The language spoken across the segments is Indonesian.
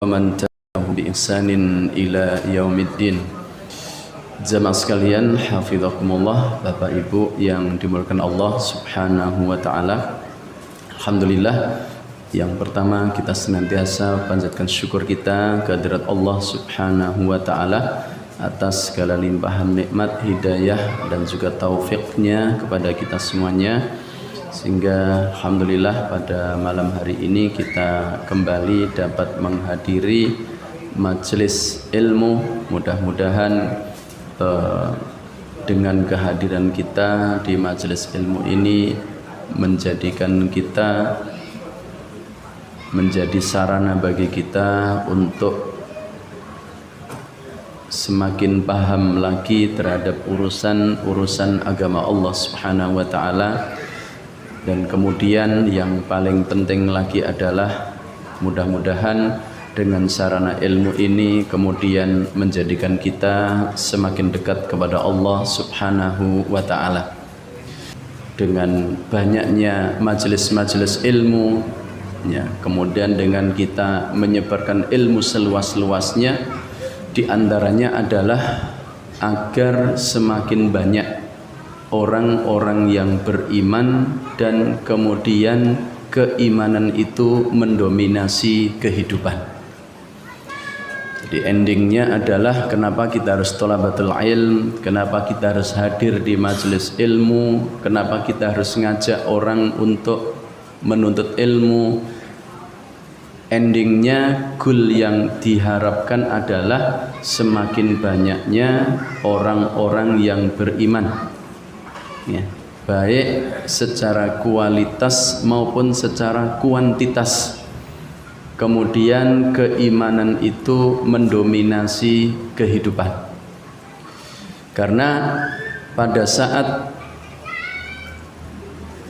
man tabi'ahum bi ihsanin ila yaumiddin. Jamaah sekalian, hafizakumullah, Bapak Ibu yang dimuliakan Allah Subhanahu wa taala. Alhamdulillah, yang pertama kita senantiasa panjatkan syukur kita kehadirat Allah Subhanahu wa taala atas segala limpahan nikmat, hidayah dan juga taufiknya kepada kita semuanya, sehingga alhamdulillah pada malam hari ini kita kembali dapat menghadiri majelis ilmu. Mudah-mudahan dengan kehadiran kita di majelis ilmu ini menjadikan kita menjadi sarana bagi kita untuk semakin paham lagi terhadap urusan agama Allah Subhanahu wa taala. Dan kemudian yang paling penting lagi adalah mudah-mudahan dengan sarana ilmu ini kemudian menjadikan kita semakin dekat kepada Allah Subhanahu wa taala. Dengan banyaknya majelis-majelis ilmu ya, kemudian dengan kita menyebarkan ilmu seluas-luasnya, di antaranya adalah agar semakin banyak orang-orang yang beriman dan kemudian keimanan itu mendominasi kehidupan. Jadi endingnya adalah kenapa kita harus thalabatul ilm, kenapa kita harus hadir di majelis ilmu, kenapa kita harus ngajak orang untuk menuntut ilmu. Endingnya goal yang diharapkan adalah semakin banyaknya orang-orang yang beriman ya, baik secara kualitas maupun secara kuantitas. Kemudian keimanan itu mendominasi kehidupan, karena pada saat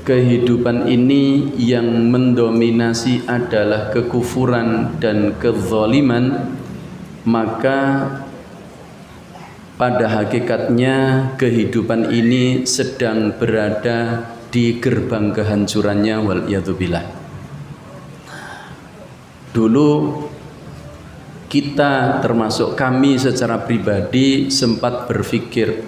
kehidupan ini yang mendominasi adalah kekufuran dan kezaliman, maka pada hakikatnya kehidupan ini sedang berada di gerbang kehancurannya, waliyadzubillah. Dulu kita, termasuk kami secara pribadi, sempat berpikir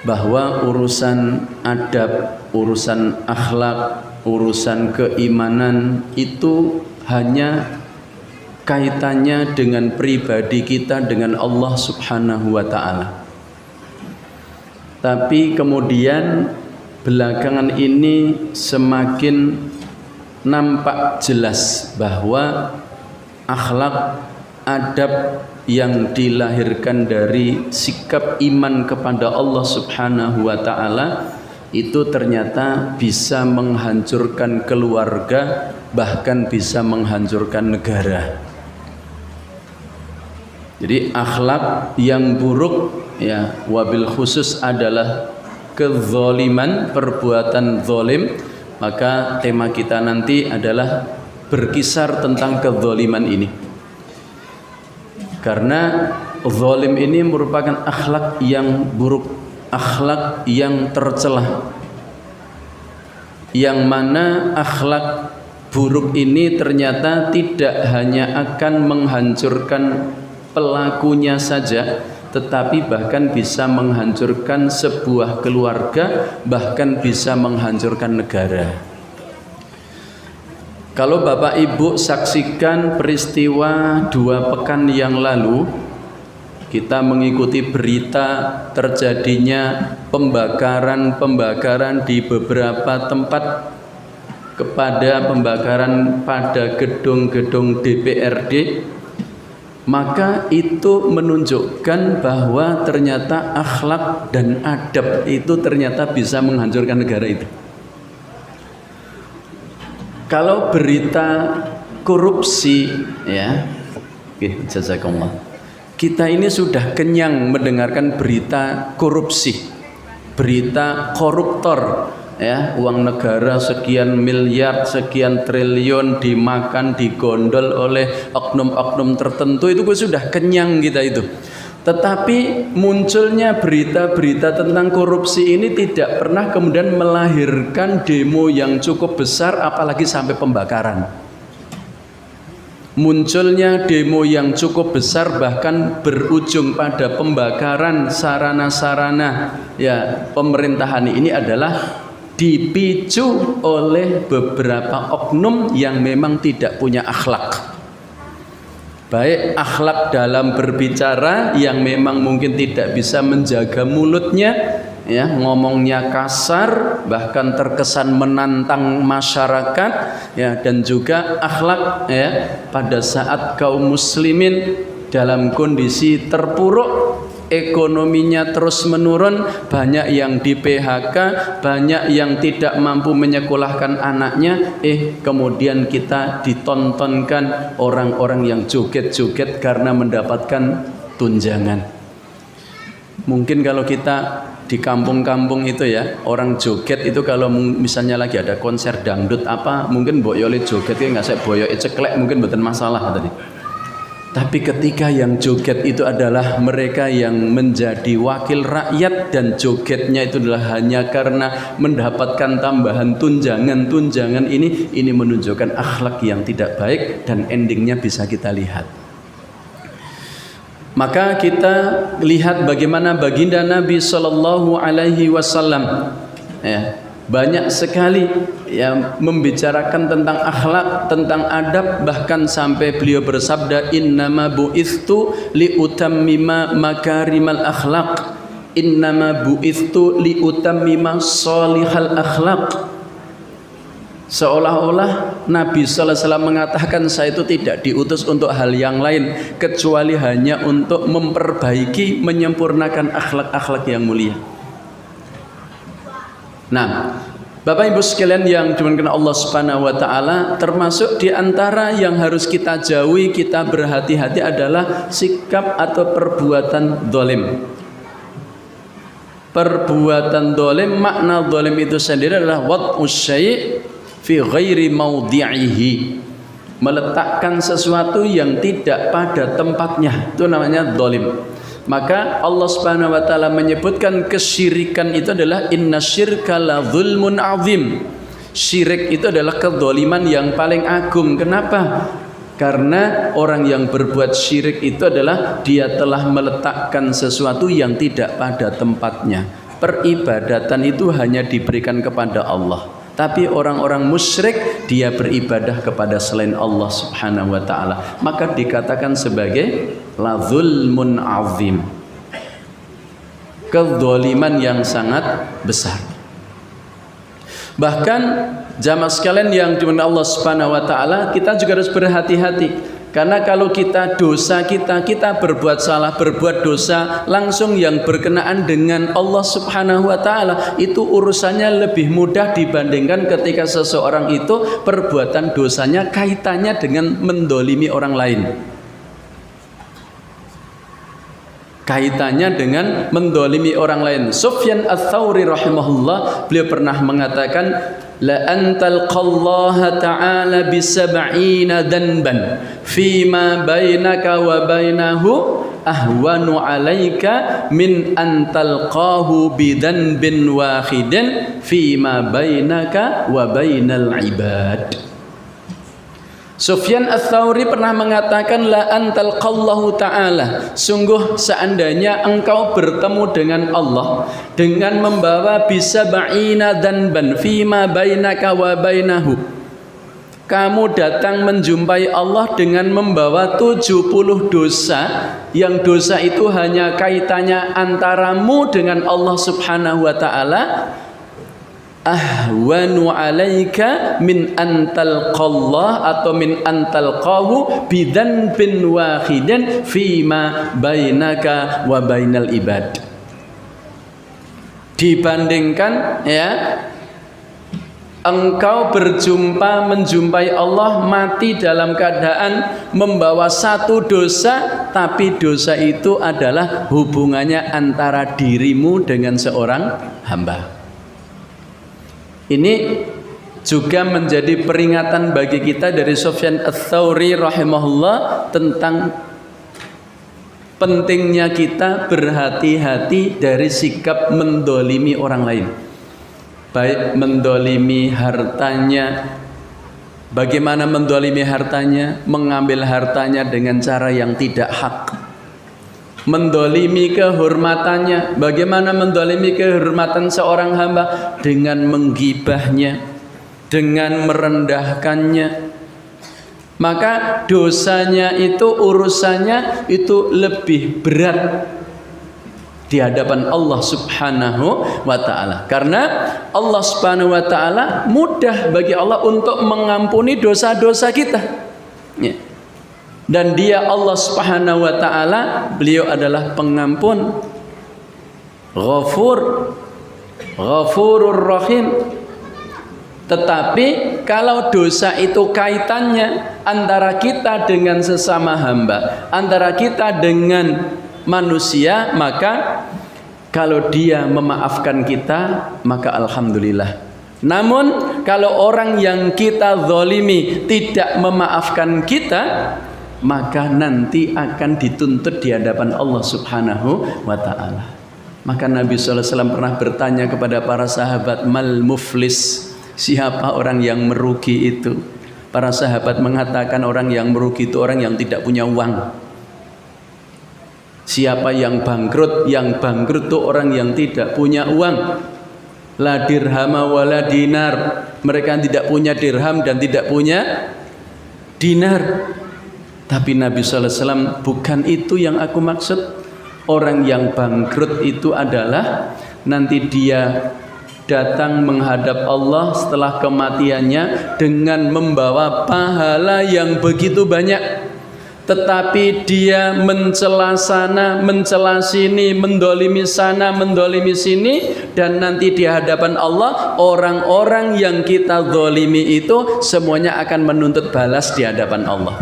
bahwa urusan adab, urusan akhlak, urusan keimanan itu hanya kaitannya dengan pribadi kita dengan Allah Subhanahu wa taala. Tapi kemudian belakangan ini semakin nampak jelas bahwa akhlak, adab yang dilahirkan dari sikap iman kepada Allah Subhanahu wa taala itu ternyata bisa menghancurkan keluarga, bahkan bisa menghancurkan negara. Jadi akhlak yang buruk ya, wabil khusus adalah kezaliman, perbuatan zalim. Maka tema kita nanti adalah berkisar tentang kezaliman ini, karena zalim ini merupakan akhlak yang buruk, akhlak yang tercela, yang mana akhlak buruk ini ternyata tidak hanya akan menghancurkan pelakunya saja, tetapi bahkan bisa menghancurkan sebuah keluarga, bahkan bisa menghancurkan negara. Kalau Bapak Ibu saksikan peristiwa 2 pekan yang lalu, kita mengikuti berita terjadinya pembakaran di beberapa tempat, kepada pembakaran pada gedung-gedung DPRD, maka itu menunjukkan bahwa ternyata akhlak dan adab itu ternyata bisa menghancurkan negara itu. Kalau berita korupsi ya, oke, jazakallah, kita ini sudah kenyang mendengarkan berita korupsi, berita koruptor ya, uang negara sekian miliar, sekian triliun dimakan, digondol oleh oknum-oknum tertentu, itu sudah kenyang kita itu. Tetapi munculnya berita-berita tentang korupsi ini tidak pernah kemudian melahirkan demo yang cukup besar, apalagi sampai pembakaran. munculnya demo yang cukup besar bahkan berujung pada pembakaran sarana-sarana ya pemerintahan ini adalah dipicu oleh beberapa oknum yang memang tidak punya akhlak. Baik akhlak dalam berbicara yang memang mungkin tidak bisa menjaga mulutnya, ya, ngomongnya kasar bahkan terkesan menantang masyarakat, ya, dan juga akhlak ya pada saat kaum muslimin dalam kondisi terpuruk, ekonominya terus menurun, banyak yang di PHK, banyak yang tidak mampu menyekolahkan anaknya, kemudian kita ditontonkan orang-orang yang joget-joget karena mendapatkan tunjangan. Mungkin kalau kita di kampung-kampung itu ya, orang joget itu kalau misalnya lagi ada konser dangdut apa, mungkin mbok yole joget nggak saya boyoke ceklek mungkin mboten masalah tadi. Tapi ketika yang joget itu adalah mereka yang menjadi wakil rakyat dan jogetnya itu adalah hanya karena mendapatkan tambahan tunjangan ini menunjukkan akhlak yang tidak baik dan endingnya bisa kita lihat. Maka kita lihat bagaimana baginda Nabi Shallallahu Alaihi Wasallam ya, banyak sekali yang membicarakan tentang akhlak, tentang adab, bahkan sampai beliau bersabda, innama bu'ithtu liutammima makarimal akhlaq, innama bu'ithtu liutammima salihal akhlaq. Seolah-olah Nabi sallallahu alaihi wasallam mengatakan saya itu tidak diutus untuk hal yang lain kecuali hanya untuk memperbaiki, menyempurnakan akhlak-akhlak yang mulia. Nah, Bapak Ibu sekalian yang dimuliakan Allah Subhanahu wa taala, termasuk di antara yang harus kita jauhi, kita berhati-hati adalah sikap atau perbuatan zalim. Perbuatan zalim, makna zalim itu sendiri adalah wad'us syai' fi ghairi maudhi'ihi. Meletakkan sesuatu yang tidak pada tempatnya, itu namanya zalim. Maka Allah Subhanahu wa taala menyebutkan kesyirikan itu adalah innasyirka la dzulmun azim. Syirik itu adalah kezaliman yang paling agung. Kenapa? Karena orang yang berbuat syirik itu adalah dia telah meletakkan sesuatu yang tidak pada tempatnya. Peribadatan itu hanya diberikan kepada Allah. Tapi orang-orang musyrik dia beribadah kepada selain Allah Subhanahu wa taala, maka dikatakan sebagai la zulmun azim, kezaliman yang sangat besar. Bahkan jamaah sekalian yang dimuliakan Allah Subhanahu wa taala, kita juga harus berhati-hati. Karena kalau kita berbuat salah, berbuat dosa langsung yang berkenaan dengan Allah Subhanahu wa taala, itu urusannya lebih mudah dibandingkan ketika seseorang itu perbuatan dosanya kaitannya dengan mendolimi orang lain. Kaitannya dengan mendolimi orang lain. Sufyan Ats-Tsauri rahimahullah, beliau pernah mengatakan, la antalqallaha ta'ala bisab'ina dhanban fima bainaka wa bainahu ahwanu 'alaika min antalqahu bidhanbin wahidin fima bainaka wa bainal ibad. Sufyan Ats-Tsauri pernah mengatakan, la antalqallahu ta'ala, sungguh seandainya engkau bertemu dengan Allah dengan membawa bisab'ina dhanban fima bainaka wa bainahu, kamu datang menjumpai Allah dengan membawa 70 dosa, yang dosa itu hanya kaitannya antaramu dengan Allah Subhanahu wa ta'ala, ahwanu 'alaika min antalqallah atau min antalqahu bidzanbin wahidin fima bainaka wa bainal ibad. Dibandingkan ya engkau menjumpai Allah mati dalam keadaan membawa satu dosa, tapi dosa itu adalah hubungannya antara dirimu dengan seorang hamba. Ini juga menjadi peringatan bagi kita dari Sufyan Ats-Tsauri rahimahullah tentang pentingnya kita berhati-hati dari sikap mendolimi orang lain, baik mendolimi hartanya, Bagaimana mendolimi hartanya, mengambil hartanya dengan cara yang tidak hak. Mendolimi kehormatannya, bagaimana mendolimi kehormatan seorang hamba dengan menggibahnya, dengan merendahkannya. Maka dosanya itu, urusannya itu lebih berat di hadapan Allah Subhanahu wa ta'ala. Karena Allah Subhanahu wa ta'ala mudah bagi Allah untuk mengampuni dosa-dosa kita. Ya. Dan dia Allah Subhanahu wa ta'ala, beliau adalah pengampun, Ghafurur Rahim. Tetapi kalau dosa itu kaitannya antara kita dengan sesama hamba, antara kita dengan manusia, maka kalau dia memaafkan kita, maka alhamdulillah. Namun kalau orang yang kita zalimi tidak memaafkan kita, maka nanti akan dituntut di hadapan Allah Subhanahu wa ta'ala. Maka Nabi SAW pernah bertanya kepada para sahabat, mal muflis, siapa orang yang merugi itu? Para sahabat mengatakan orang yang merugi itu orang yang tidak punya uang. Siapa yang bangkrut? Yang bangkrut itu orang yang tidak punya uang. La dirhama wala dinar. Mereka tidak punya dirham dan tidak punya dinar. Tapi Nabi SAW, bukan itu yang aku maksud. Orang yang bangkrut itu adalah nanti dia datang menghadap Allah setelah kematiannya dengan membawa pahala yang begitu banyak, tetapi dia mencela sana, mencela sini, mendolimi sana, mendolimi sini, dan nanti di hadapan Allah orang-orang yang kita dolimi itu semuanya akan menuntut balas di hadapan Allah.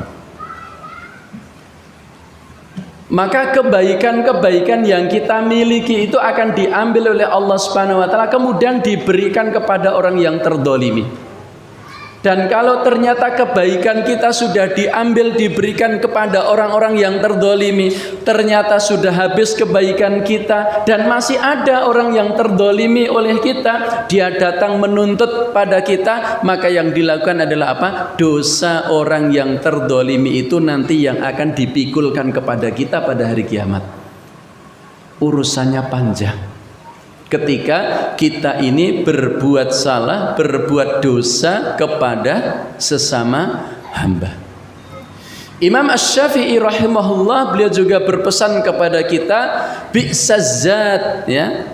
Maka kebaikan-kebaikan yang kita miliki itu akan diambil oleh Allah Subhanahu wa ta'ala, kemudian diberikan kepada orang yang terdolimi. Dan kalau ternyata kebaikan kita sudah diambil, diberikan kepada orang-orang yang terdolimi, ternyata sudah habis kebaikan kita dan masih ada orang yang terdolimi oleh kita, dia datang menuntut pada kita, maka yang dilakukan adalah apa? Dosa orang yang terdolimi itu nanti yang akan dipikulkan kepada kita pada hari kiamat. Urusannya panjang. Ketika kita ini berbuat salah, berbuat dosa kepada sesama hamba. Imam Asy-Syafi'i rahimahullah, beliau juga berpesan kepada kita, bi'sazzad, ya,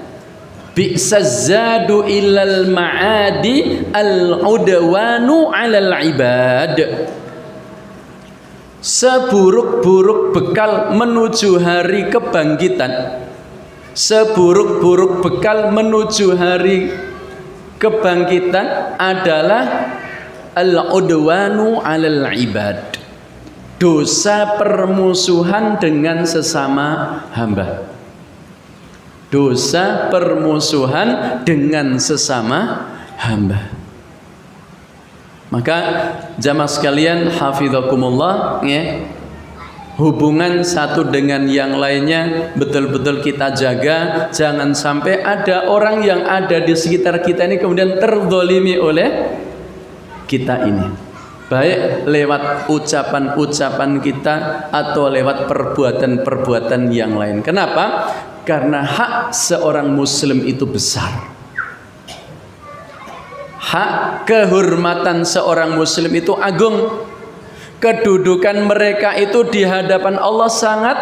bi'sazzadu ilal ma'adi al-udwanu 'alal ibad. Seburuk-buruk bekal menuju hari kebangkitan, seburuk-buruk bekal menuju hari kebangkitan adalah al-udwanu 'alal ibad. Dosa permusuhan dengan sesama hamba. Dosa permusuhan dengan sesama hamba. Maka jamaah sekalian hafizakumullah, ya, hubungan satu dengan yang lainnya betul-betul kita jaga. Jangan sampai ada orang yang ada di sekitar kita ini kemudian terzalimi oleh kita ini, baik lewat ucapan-ucapan kita atau lewat perbuatan-perbuatan yang lain. Kenapa? Karena hak seorang muslim itu besar. Hak kehormatan seorang muslim itu agung. Kedudukan mereka itu di hadapan Allah sangat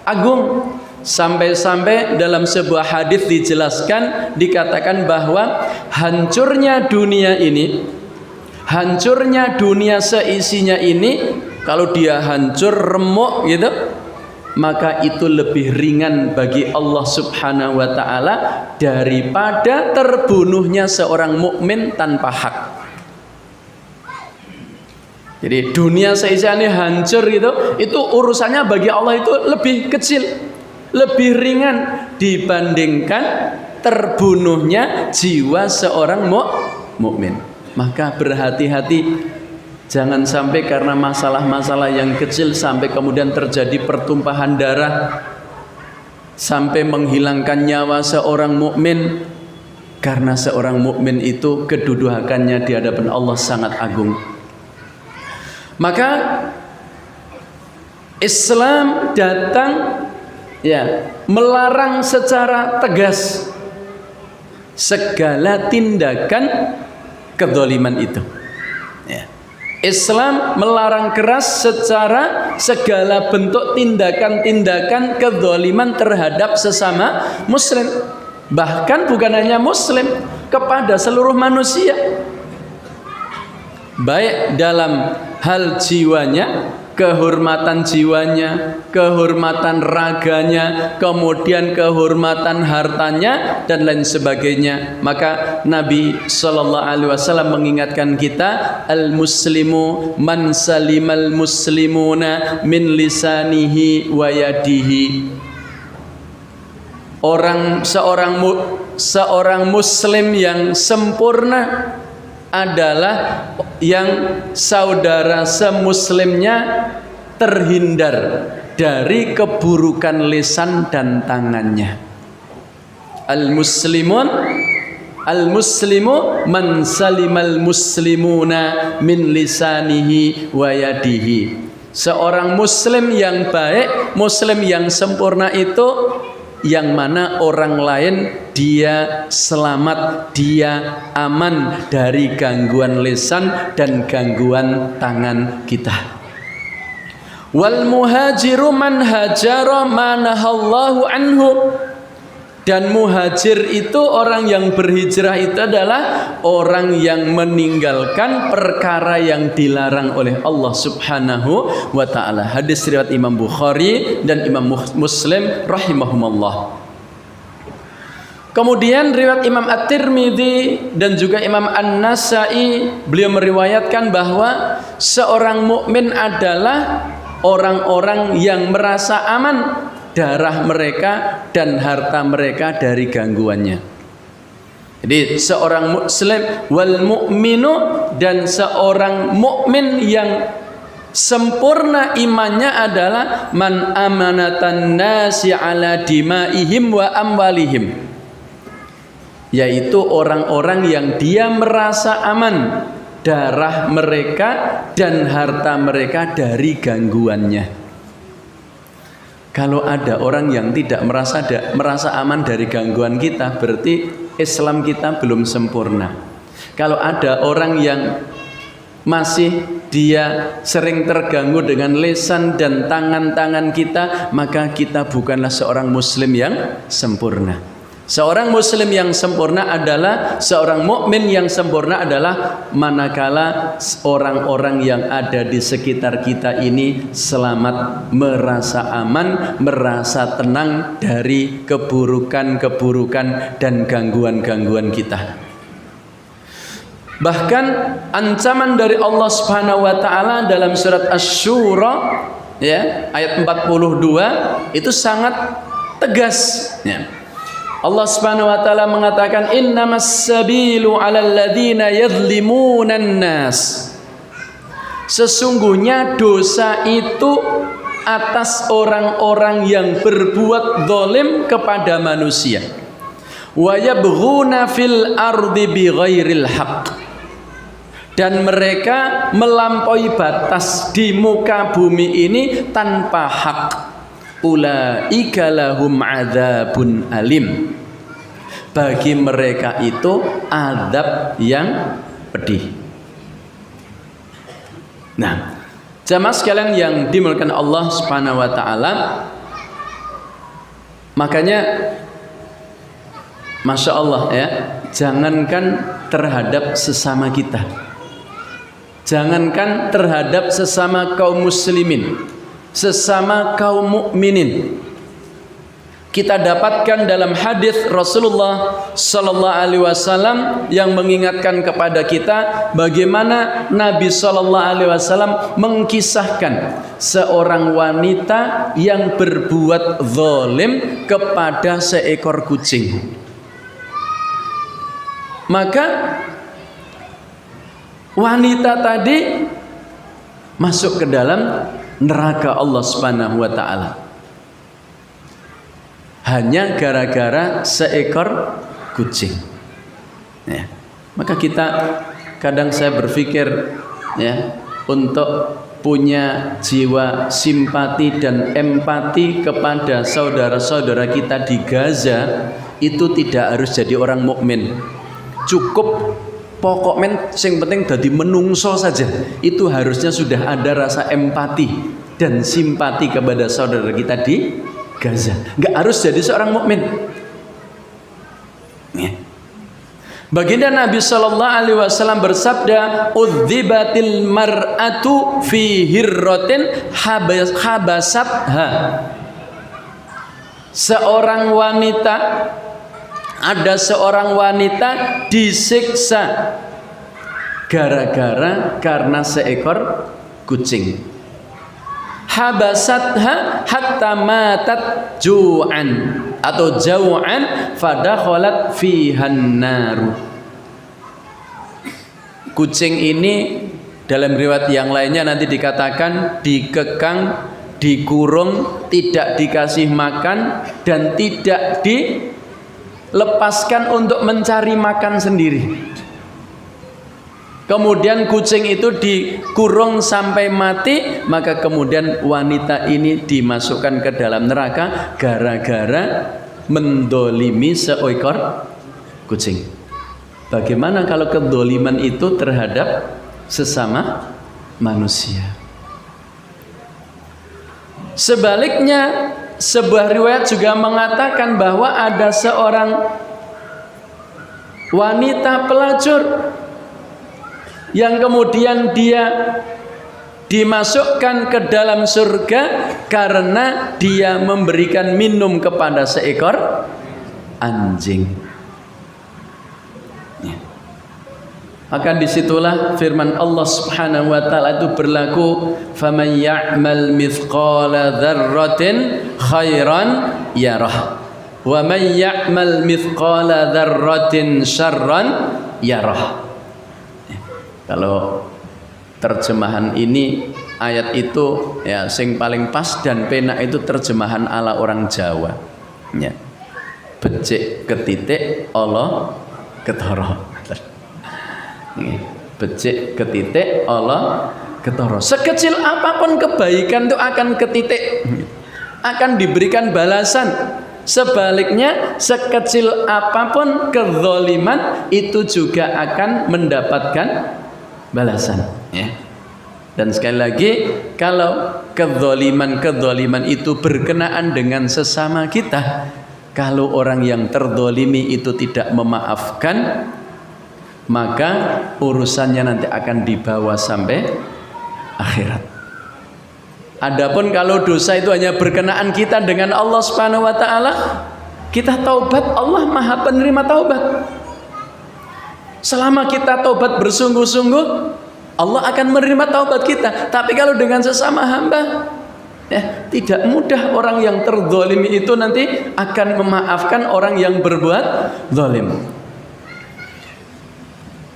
agung. Sampai-sampai dalam sebuah hadis dijelaskan, dikatakan bahwa hancurnya dunia ini, hancurnya dunia seisinya ini, kalau dia hancur remuk gitu, maka itu lebih ringan bagi Allah Subhanahu wa ta'ala daripada terbunuhnya seorang mukmin tanpa hak. Jadi dunia seisinya ini hancur gitu, itu urusannya bagi Allah itu lebih kecil, lebih ringan dibandingkan terbunuhnya jiwa seorang mukmin. Maka berhati-hati, jangan sampai karena masalah-masalah yang kecil sampai kemudian terjadi pertumpahan darah, sampai menghilangkan nyawa seorang mukmin. Karena seorang mukmin itu kedudukannya di hadapan Allah sangat agung. Maka Islam datang melarang secara tegas segala tindakan kedzaliman itu. Islam melarang keras secara segala bentuk tindakan-tindakan kedzaliman terhadap sesama muslim. Bahkan bukan hanya muslim, kepada seluruh manusia. Baik dalam hal jiwanya, kehormatan jiwanya, kehormatan raganya, kemudian kehormatan hartanya dan lain sebagainya. Maka Nabi sallallahu alaihi wasallam mengingatkan kita, al-muslimu man salimal muslimuna min lisanihi wa yadihi. Seorang muslim yang sempurna adalah yang saudara semuslimnya terhindar dari keburukan lisan dan tangannya. Al-muslimu man salimal muslimuna min lisanihi wa yadihi. Seorang muslim yang baik, muslim yang sempurna itu yang mana orang lain dia selamat, dia aman dari gangguan lisan dan gangguan tangan kita. Wal muhajiru man hajara ma nahallahu anhu. Dan muhajir itu orang yang berhijrah itu adalah orang yang meninggalkan perkara yang dilarang oleh Allah Subhanahu wa taala. Hadis riwayat Imam Bukhari dan Imam Muslim rahimahumullah. Kemudian riwayat Imam At-Tirmidzi dan juga Imam An-Nasa'i, beliau meriwayatkan bahwa seorang mukmin adalah orang-orang yang merasa aman darah mereka dan harta mereka dari gangguannya. Jadi seorang muslim wal mu'minu, dan seorang mukmin yang sempurna imannya adalah man amanatan nasi ala dimaihim wa amwalihim, yaitu orang-orang yang dia merasa aman darah mereka dan harta mereka dari gangguannya. Kalau ada orang yang tidak merasa aman dari gangguan kita, berarti Islam kita belum sempurna. Kalau ada orang yang masih dia sering terganggu dengan lisan dan tangan-tangan kita, maka kita bukanlah seorang muslim yang sempurna. Seorang muslim yang sempurna adalah seorang mukmin yang sempurna adalah manakala orang-orang yang ada di sekitar kita ini selamat, merasa aman, merasa tenang dari keburukan-keburukan dan gangguan-gangguan kita. Bahkan ancaman dari Allah Subhanahu wa taala dalam surat Asy-Syura ayat 42 itu sangat tegas Allah Subhanahu wa taala mengatakan, innamas sabilu 'alal ladzina yadhlimunan nas. Sesungguhnya dosa itu atas orang-orang yang berbuat zalim kepada manusia. Wa yabghuna fil ardi bighairil haqq. Dan mereka melampaui batas di muka bumi ini tanpa hak. Ulaika lahum adzabun alim. Bagi mereka itu azab yang pedih. Nah, jamaah sekalian yang dimuliakan Allah Subhanahu wa taala, makanya Masya Allah jangankan terhadap sesama kita, jangankan terhadap sesama kaum muslimin, sesama kaum mukminin, kita dapatkan dalam hadis Rasulullah sallallahu alaihi wasallam yang mengingatkan kepada kita bagaimana Nabi sallallahu alaihi wasallam mengkisahkan seorang wanita yang berbuat zalim kepada seekor kucing. Maka wanita tadi masuk ke dalam neraka Allah Subhanahu wa taala hanya gara-gara seekor kucing. Maka kita kadang saya berpikir untuk punya jiwa simpati dan empati kepada saudara-saudara kita di Gaza, itu tidak harus jadi orang mukmin. Cukup pokok sing penting dadi menungso saja, itu harusnya sudah ada rasa empati dan simpati kepada saudara kita di Gaza. Nggak harus jadi seorang mukmin. Baginda Nabi Shallallahu Alaihi Wasallam bersabda, "Udzibatil mar'atu fi hirrotin habasatha." Ada seorang wanita disiksa karena seekor kucing. Habasatha hatta matat ju'an atau jau'an fadakhalat fihan naru. Kucing ini dalam riwayat yang lainnya nanti dikatakan dikekang, dikurung, tidak dikasih makan dan tidak dilepaskan untuk mencari makan sendiri. Kemudian kucing itu dikurung sampai mati, maka kemudian wanita ini dimasukkan ke dalam neraka gara-gara mendolimi seekor kucing. Bagaimana kalau kedoliman itu terhadap sesama manusia? Sebaliknya, sebuah riwayat juga mengatakan bahwa ada seorang wanita pelacur yang kemudian dia dimasukkan ke dalam surga karena dia memberikan minum kepada seekor anjing. Maka disitulah firman Allah Subhanahu wa taala itu berlaku, faman ya'mal mithqala dzarratin khairan yarah wa man ya'mal mithqala dzarratin syarran yarah. Kalau terjemahan ini, ayat itu ya sing paling pas dan penak itu terjemahan ala orang Jawa. Ya. Becik ketitik Allah ketara. Becik ketitik Allah ketara. Sekecil apapun kebaikan itu akan ketitik, akan diberikan balasan. Sebaliknya, sekecil apapun kezaliman itu juga akan mendapatkan balasan, ya. Dan sekali lagi, kalau kezaliman itu berkenaan dengan sesama kita, kalau orang yang terzalimi itu tidak memaafkan, maka urusannya nanti akan dibawa sampai akhirat. Adapun kalau dosa itu hanya berkenaan kita dengan Allah Subhanahu wa taala, kita taubat, Allah Maha penerima taubat. Selama kita taubat bersungguh-sungguh, Allah akan menerima taubat kita. Tapi kalau dengan sesama hamba, ya, tidak mudah orang yang terzalimi itu nanti akan memaafkan orang yang berbuat zalim.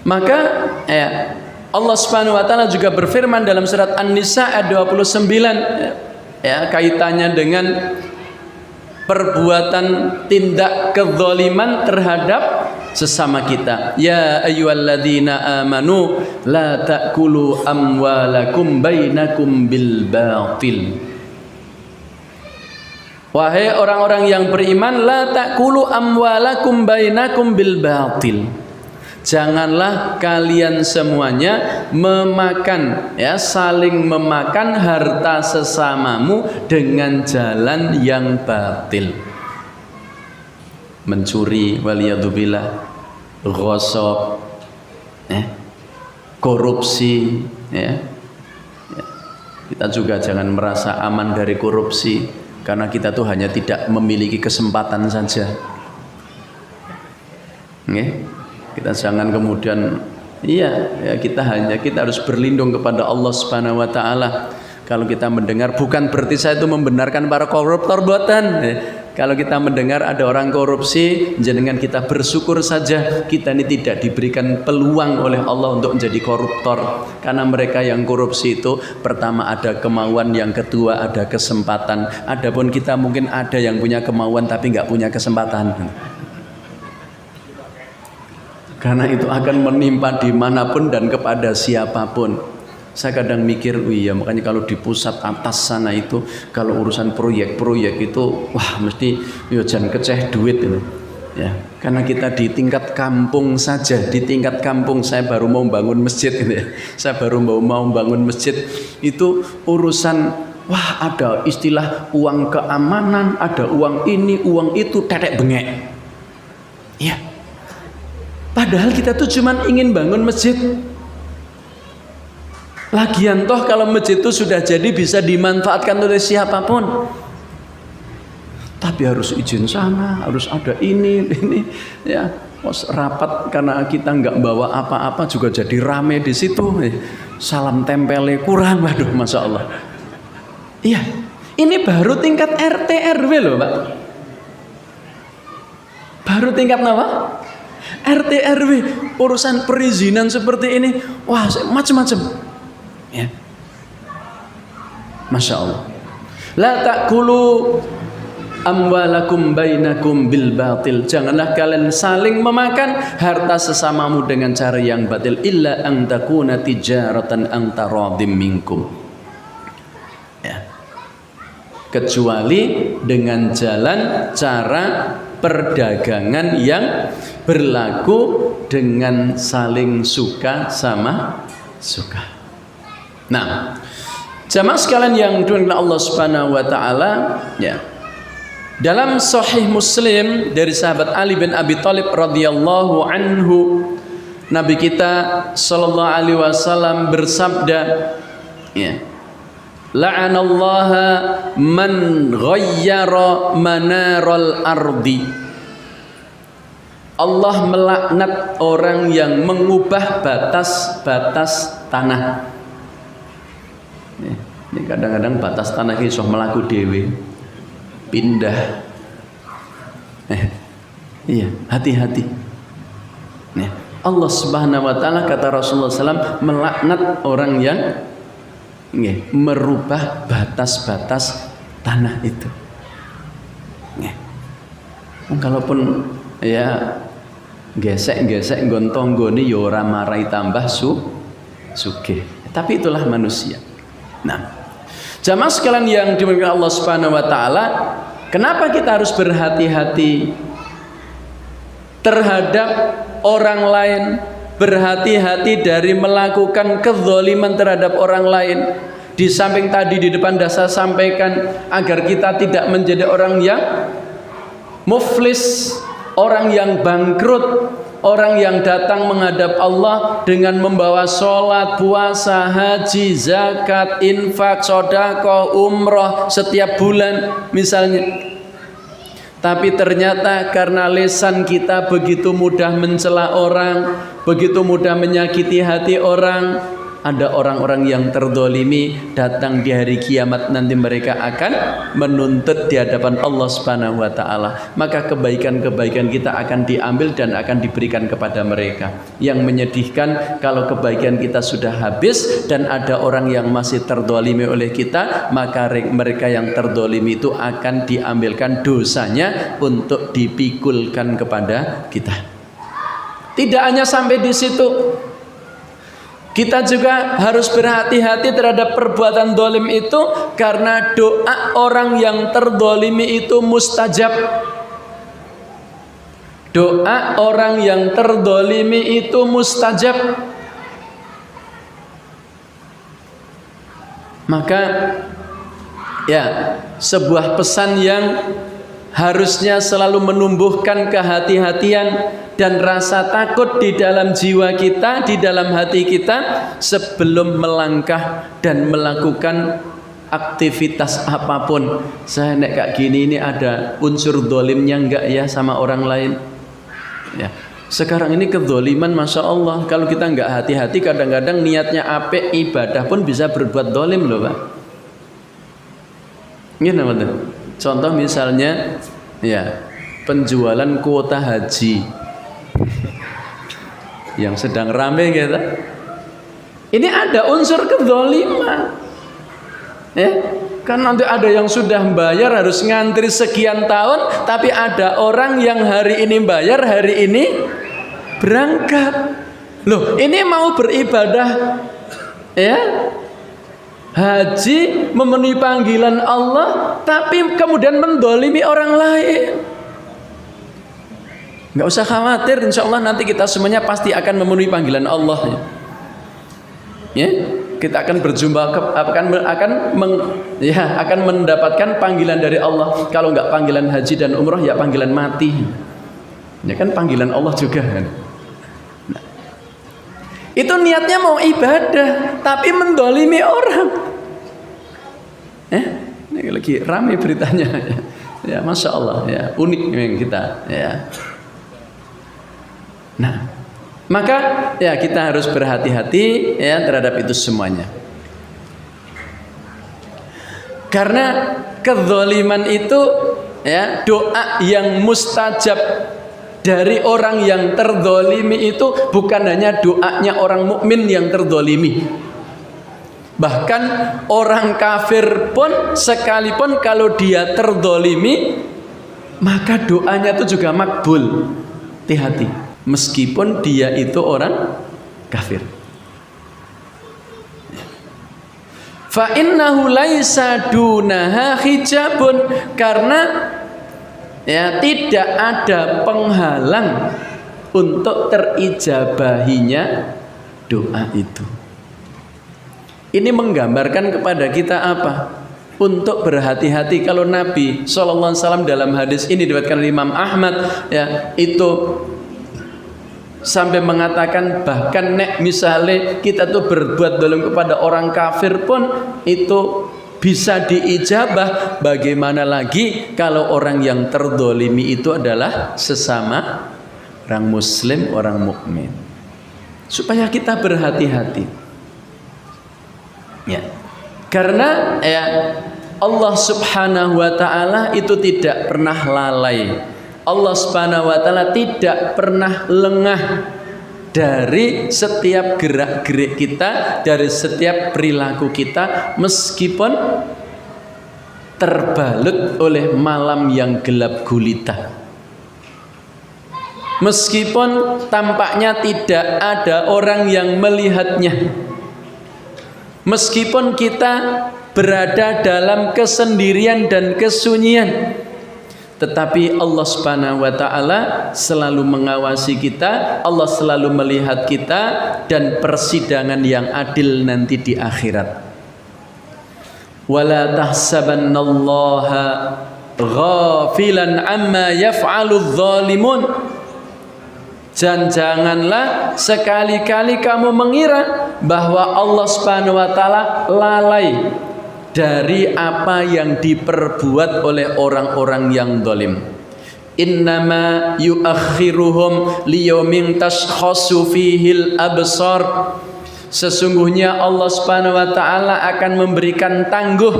Maka ya, Allah Subhanahu wa taala juga berfirman dalam surat An-Nisa ayat 29, ya, kaitannya dengan perbuatan tindak kezaliman terhadap sesama kita. Ya ayyuhalladzina amanu la ta'kulu amwalakum bainakum bil batil. Wahai orang-orang yang beriman, la ta'kulu amwalakum bainakum bil batil. Janganlah kalian semuanya memakan, ya, saling memakan harta sesamamu dengan jalan yang batil. Mencuri, waliyadzubillah, ghosab, korupsi, ya. Kita juga jangan merasa aman dari korupsi, karena kita tuh hanya tidak memiliki kesempatan saja. Kita jangan kemudian kita harus berlindung kepada Allah Subhanahu wa taala. Kalau kita mendengar, bukan berarti saya itu membenarkan para koruptor, buatan. Kalau kita mendengar ada orang korupsi, jangan kita bersyukur saja kita ini tidak diberikan peluang oleh Allah untuk menjadi koruptor. Karena mereka yang korupsi itu pertama ada kemauan, yang kedua ada kesempatan. Adapun kita mungkin ada yang punya kemauan tapi nggak punya kesempatan. Karena itu akan menimpa dimanapun dan kepada siapapun. Saya kadang mikir, oh iya makanya kalau di pusat atas sana itu kalau urusan proyek-proyek itu wah mesti yo jan keceh duit itu. Ya, karena kita di tingkat kampung saja, di tingkat kampung saya baru mau bangun masjid gitu ya. Saya baru mau bangun masjid itu urusan wah ada istilah uang keamanan, ada uang ini, uang itu tetek bengek. Ya. Padahal kita tuh cuman ingin bangun masjid. Lagian toh kalau masjid itu sudah jadi bisa dimanfaatkan oleh siapapun. Tapi harus izin sana, harus ada ini ya. Rapat karena kita nggak bawa apa-apa juga jadi rame di situ. Salam tempelnya kurang, waduh, masya Allah. Iya, ini baru tingkat RT RW loh, Pak. Baru tingkat apa? RT RW, urusan perizinan seperti ini, wah macam-macam. Ya. Masya Allah. La ta'kulu amwalakum bainakum bil batil. Janganlah kalian saling memakan harta sesamamu dengan cara yang batil illa an takuna tijaratan an taradim minkum. Ya. Kecuali dengan jalan cara perdagangan yang berlaku dengan saling suka sama suka. Nah, jamaah sekalian yang dimuliakan Allah Subhanahu wa taala, ya. Dalam Sahih Muslim dari sahabat Ali bin Abi Thalib radhiyallahu anhu, Nabi kita sallallahu alaihi wasallam bersabda, ya. La'anallaha man ghayyara manaral ardi. Allah melaknat orang yang mengubah batas-batas tanah. Ini kadang-kadang batas tanah ini iso melaku dewe, pindah. Iya, hati-hati. Allah Subhanahu wa taala kata Rasulullah SAW melaknat orang yang merubah batas-batas tanah itu. Kalaupun ya gesek-gesek gontong-goni ya ora marai tambah sugih. Tapi itulah manusia. Nah, jamaah sekalian yang dimuliakan Allah Subhanahu wa taala, kenapa kita harus berhati-hati terhadap orang lain, berhati-hati dari melakukan kezaliman terhadap orang lain? Di samping tadi di depan saya sampaikan agar kita tidak menjadi orang yang muflis, orang yang bangkrut, orang yang datang menghadap Allah dengan membawa sholat, puasa, haji, zakat, infak, sedekah, umroh setiap bulan misalnya. Tapi ternyata karena lisan kita begitu mudah mencela orang, begitu mudah menyakiti hati orang, ada orang-orang yang terdolimi datang di hari kiamat nanti mereka akan menuntut di hadapan Allah Subhanahu wa taala. Maka kebaikan-kebaikan kita akan diambil dan akan diberikan kepada mereka. Yang menyedihkan kalau kebaikan kita sudah habis dan ada orang yang masih terdolimi oleh kita, maka mereka yang terdolimi itu akan diambilkan dosanya untuk dipikulkan kepada kita. Tidak hanya sampai di situ, kita juga harus berhati-hati terhadap perbuatan dolim itu, karena doa orang yang terdolimi itu mustajab. Doa orang yang terdolimi itu mustajab. Maka ya, sebuah pesan yang harusnya selalu menumbuhkan kehati-hatian dan rasa takut di dalam jiwa kita, di dalam hati kita sebelum melangkah dan melakukan aktivitas apapun. Saya nek kayak gini ini ada unsur dolimnya enggak ya sama orang lain? Ya. Sekarang ini kedoliman, masya Allah. Kalau kita enggak hati-hati, kadang-kadang niatnya apik, ibadah pun bisa berbuat dolim loh, Pak. Gini betul. Contoh misalnya, ya penjualan kuota haji yang sedang rame gitu. Ini ada unsur kedzaliman. Ya, kan nanti ada yang sudah bayar harus ngantri sekian tahun, tapi ada orang yang hari ini bayar, hari ini berangkat. Loh, ini mau beribadah Ya, haji memenuhi panggilan Allah, tapi kemudian mendolimi orang lain. Nggak usah khawatir, insya Allah nanti kita semuanya pasti akan memenuhi panggilan Allah. Ya, kita akan berjumpa akan mendapatkan panggilan dari Allah. Kalau nggak panggilan haji dan umroh, ya panggilan mati. Ya kan panggilan Allah juga kan. Nah, itu niatnya mau ibadah, tapi mendolimi orang. Ini lagi ramai beritanya. Ya, masya Allah, ya unik memang kita. Ya. Nah, maka ya kita harus berhati-hati ya terhadap itu semuanya. Karena kezaliman itu ya doa yang mustajab dari orang yang terzalimi itu bukan hanya doanya orang mukmin yang terzalimi. Bahkan orang kafir pun sekalipun kalau dia terzalimi maka doanya itu juga makbul. Hati-hati. Meskipun dia itu orang kafir. Fa innahu laisa dunaha hijabun, karena ya tidak ada penghalang untuk terijabahinya doa itu. Ini menggambarkan kepada kita apa? Untuk berhati-hati. Kalau Nabi SAW dalam hadis ini diriwayatkan oleh Imam Ahmad ya, itu sampai mengatakan bahkan nek misalnya kita tuh berbuat dolim kepada orang kafir pun itu bisa diijabah, bagaimana lagi kalau orang yang terdolimi itu adalah sesama orang muslim, orang mukmin. Supaya kita berhati-hati ya, karena ya Allah subhanahu wa ta'ala itu tidak pernah lalai. Allah subhanahu wa ta'ala tidak pernah lengah dari setiap gerak-gerik kita, dari setiap perilaku kita, meskipun terbalut oleh malam yang gelap gulita, meskipun tampaknya tidak ada orang yang melihatnya, meskipun kita berada dalam kesendirian dan kesunyian, tetapi Allah subhanahu wa ta'ala selalu mengawasi kita, Allah selalu melihat kita, dan persidangan yang adil nanti di akhirat. Wala tahsabannallaha ghafilan amma yaf'aludz zalimun. Dan janganlah sekali-kali kamu mengira bahwa Allah subhanahu wa ta'ala lalai dari apa yang diperbuat oleh orang-orang yang zalim. Innama yuakhiruhum liyaumin tashkhasu fihil absar. Sesungguhnya Allah Subhanahu wa taala akan memberikan tangguh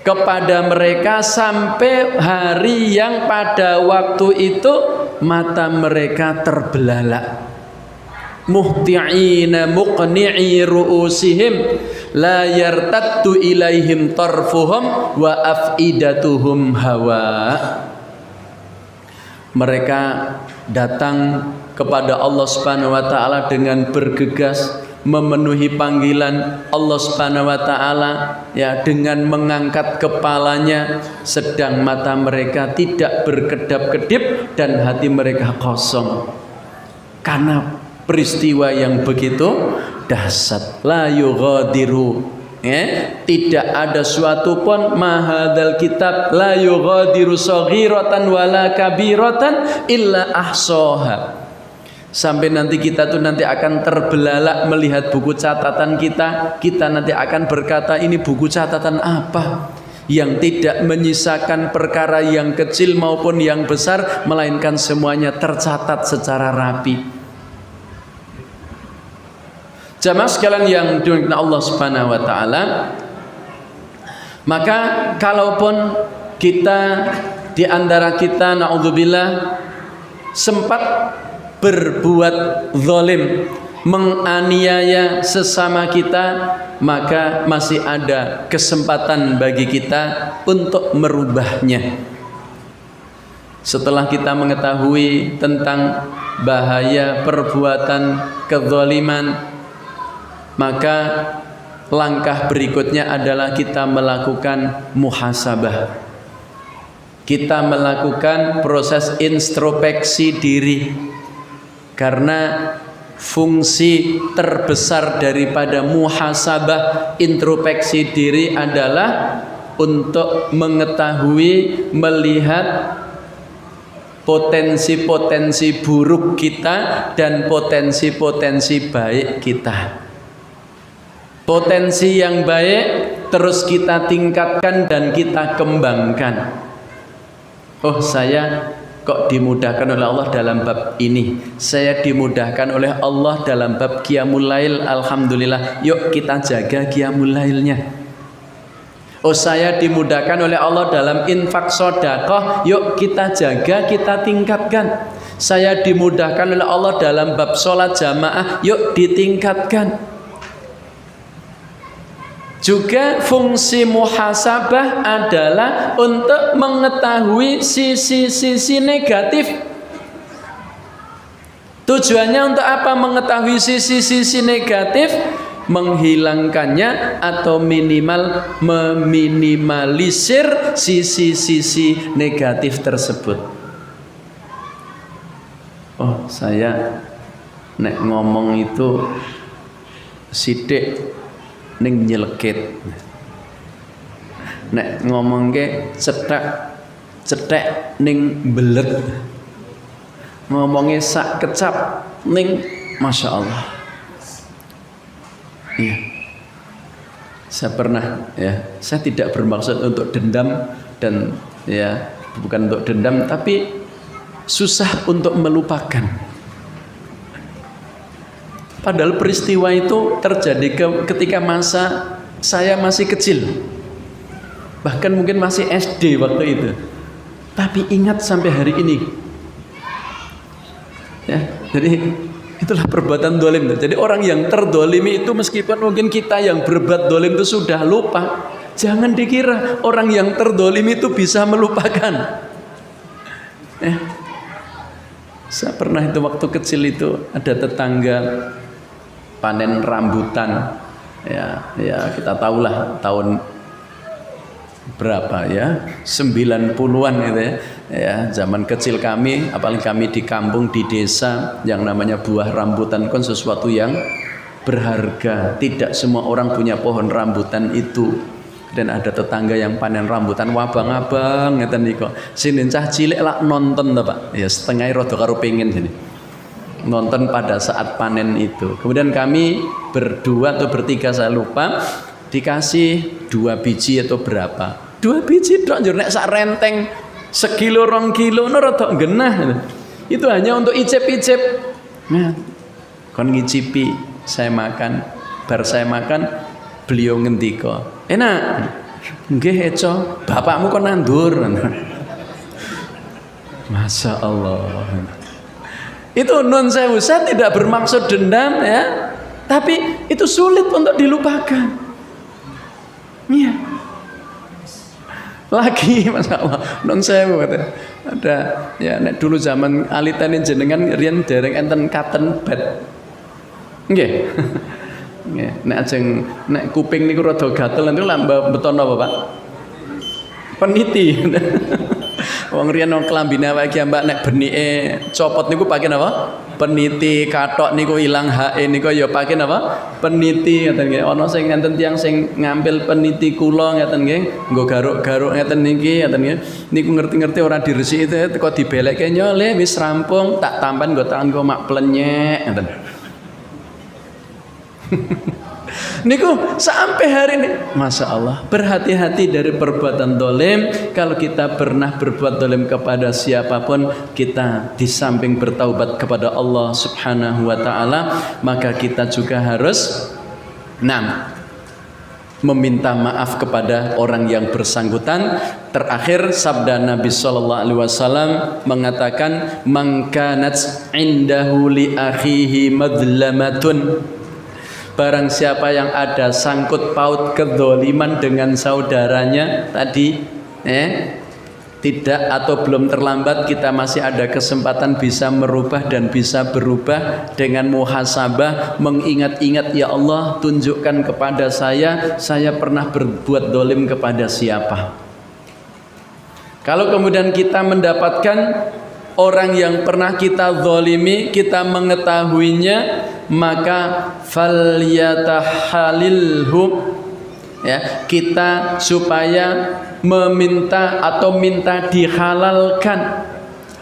kepada mereka sampai hari yang pada waktu itu mata mereka terbelalak. Muhti'ina muqni'i ru'usihim la yartaddu ilaihim tarfuhum wa af'idatuhum hawa. Mereka datang kepada Allah Subhanahu wa taala dengan bergegas memenuhi panggilan Allah Subhanahu wa taala ya, dengan mengangkat kepalanya, sedang mata mereka tidak berkedap-kedip dan hati mereka kosong karena peristiwa yang begitu dahsyat. La yughadiru tidak ada suatu pun mahadal kitab la yughadiru saghiratan wala kabiratan illa ahsaha. Sampai nanti kita tuh nanti akan terbelalak melihat buku catatan kita. Kita nanti akan berkata, ini buku catatan apa yang tidak menyisakan perkara yang kecil maupun yang besar, melainkan semuanya tercatat secara rapi. Jamaah sekalian yang dimuliakan Allah Subhanahu wa taala, maka kalaupun kita di antara kita naudzubillah sempat berbuat zalim, menganiaya sesama kita, maka masih ada kesempatan bagi kita untuk merubahnya. Setelah kita mengetahui tentang bahaya perbuatan kezaliman, maka langkah berikutnya adalah kita melakukan muhasabah. Kita melakukan proses introspeksi diri. Karena fungsi terbesar daripada muhasabah, introspeksi diri adalah untuk mengetahui, melihat potensi-potensi buruk kita dan potensi-potensi baik kita. Potensi yang baik terus kita tingkatkan dan kita kembangkan. Oh, saya kok dimudahkan oleh Allah dalam bab ini. Saya dimudahkan oleh Allah dalam bab qiyamul lail, alhamdulillah. Yuk kita jaga qiyamul lailnya. Oh, saya dimudahkan oleh Allah dalam infak sedekah, yuk kita jaga, kita tingkatkan. Saya dimudahkan oleh Allah dalam bab sholat jamaah, yuk ditingkatkan. Juga fungsi muhasabah adalah untuk mengetahui sisi-sisi negatif. Tujuannya untuk apa mengetahui sisi-sisi negatif? Menghilangkannya atau minimal meminimalisir sisi-sisi negatif tersebut. Oh, saya nek ngomong itu sidik ning nyelekit, nek ngomong ke cetek ning belet, ngomongnya sak kecap ning masya Allah. Iya, saya pernah saya tidak bermaksud untuk dendam dan bukan untuk dendam, tapi susah untuk melupakan. Padahal peristiwa itu terjadi ketika masa saya masih kecil, bahkan mungkin masih SD waktu itu. Tapi ingat sampai hari ini. Ya, jadi itulah perbuatan dolim. Jadi orang yang terdolimi itu meskipun mungkin kita yang berbuat dolim itu sudah lupa, jangan dikira orang yang terdolimi itu bisa melupakan. Saya pernah itu waktu kecil itu ada tetangga panen rambutan, ya kita tahulah tahun berapa ya, 90-an gitu ya, zaman kecil kami, apalagi kami di kampung di desa, yang namanya buah rambutan kan sesuatu yang berharga. Tidak semua orang punya pohon rambutan itu. Dan ada tetangga yang panen rambutan, wabang-abang ngeten niku. Sini cah cilik lak nonton to, Pak. Ya setengah rada karo pengen sini. Nonton pada saat panen itu. Kemudian kami berdua atau bertiga saya lupa dikasih 2 biji atau berapa. 2 biji tok njur nek sak renteng sekilo 2 kilo no rada genah. Itu hanya untuk icip-icip. Nah, kon ngicipi, saya makan. Bar saya makan, beliau ngendika, "Enak." "Nggih, Eco. Bapakmu kon nandur." Masya Allah. Itu nun sewu, saya tidak bermaksud dendam ya, tapi itu sulit untuk dilupakan. Iya. Lagi masya Allah, nun sewu ada ya nek dulu zaman alitanin jenengan riyen dereng enten cotton bud. Nggih. Nggih, nek ajeng nek kuping niku rada gatel niku lak beton apa, Pak? Peniti. Wong riyen wong klambine awake iki Mbak nek benike copot niku pakai napa? Peniti. Kathok niku ilang hake niku ya pakai napa? Peniti ngoten nggih. Ana sing ngenten tiyang sing ngambil peniti kula ngoten nggih, nggo garuk-garuk ngeten niki ngoten nggih. Niku ngerti-ngerti ora diresiki teko dibelekke nyole wis rampung tak tampan nggo tangan nggo mak plenyek ngoten. Niku sampai hari ini, masya Allah, berhati-hati dari perbuatan dolim. Kalau kita pernah berbuat dolim kepada siapapun, kita di samping bertaubat kepada Allah Subhanahu wa Ta'ala, maka kita juga harus meminta maaf kepada orang yang bersangkutan. Terakhir sabda Nabi Sallallahu Alaihi Wasallam mengatakan, "Man kanat indahu li akhihi madlamatun." Barang siapa yang ada sangkut paut kedzaliman dengan saudaranya tadi, Tidak atau belum terlambat, kita masih ada kesempatan bisa merubah dan bisa berubah dengan muhasabah, mengingat-ingat, ya Allah tunjukkan kepada saya pernah berbuat dolim kepada siapa. Kalau kemudian kita mendapatkan orang yang pernah kita zalimi, kita mengetahuinya, maka falyatahalilhu, ya, kita supaya meminta atau minta dihalalkan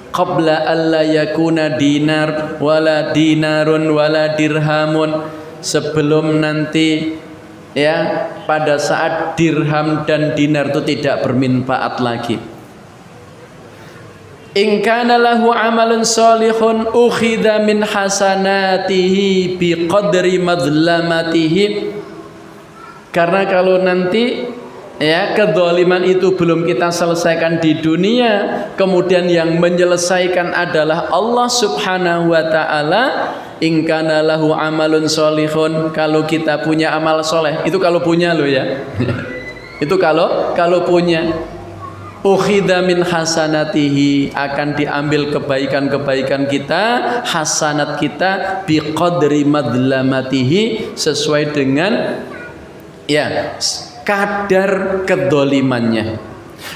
qabla alla yakuna dinar wala dinarun wala dirhamun, sebelum nanti, ya, pada saat dirham dan dinar itu tidak bermanfaat lagi. In kana lahu amalun salihun ukhidha min hasanatihi biqadri madlamatihi. Karena kalau nanti, ya, kedzaliman itu belum kita selesaikan di dunia, kemudian yang menyelesaikan adalah Allah Subhanahu wa taala. In kana lahu amalun salihun, kalau kita punya amal soleh, itu kalau punya loh ya. Itu kalau punya, ukhidha min hasanatihi, akan diambil kebaikan-kebaikan kita, hasanat kita, biqadri madlamatihi, sesuai dengan, ya, kadar kedolimannya.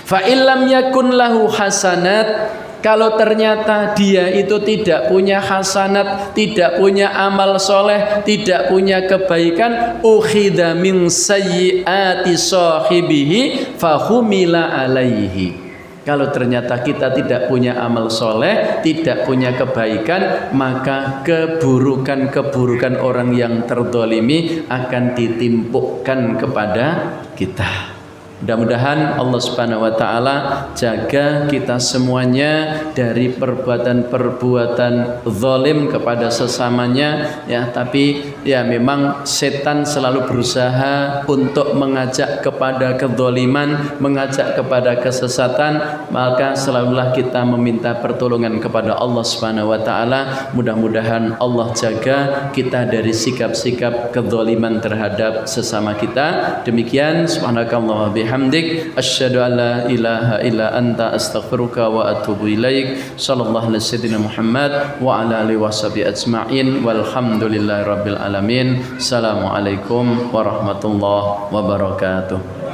Fa illam yakun lahu hasanat, kalau ternyata dia itu tidak punya hasanat, tidak punya amal soleh, tidak punya kebaikan, ukhidha min sayyiati sahibihi fahumila alaihi. Kalau ternyata kita tidak punya amal soleh, tidak punya kebaikan, maka keburukan-keburukan orang yang terdolimi akan ditimpukkan kepada kita. Mudah-mudahan Allah Subhanahu wa taala jaga kita semuanya dari perbuatan-perbuatan zalim kepada sesamanya, ya. Tapi ya memang setan selalu berusaha untuk mengajak kepada kezaliman, mengajak kepada kesesatan, maka selalulah kita meminta pertolongan kepada Allah Subhanahu wa taala. Mudah-mudahan Allah jaga kita dari sikap-sikap kezaliman terhadap sesama kita. Demikian, subhanakallah wa bihamdik, asyhadu an la ilaha illa anta, astaghfiruka wa atubu ilaik. Sallallahu alaihi wasallam Muhammad wa ala alihi washabihi ajma'in, walhamdulillahi rabbil alamin. Assalamualaikum warahmatullahi wabarakatuh.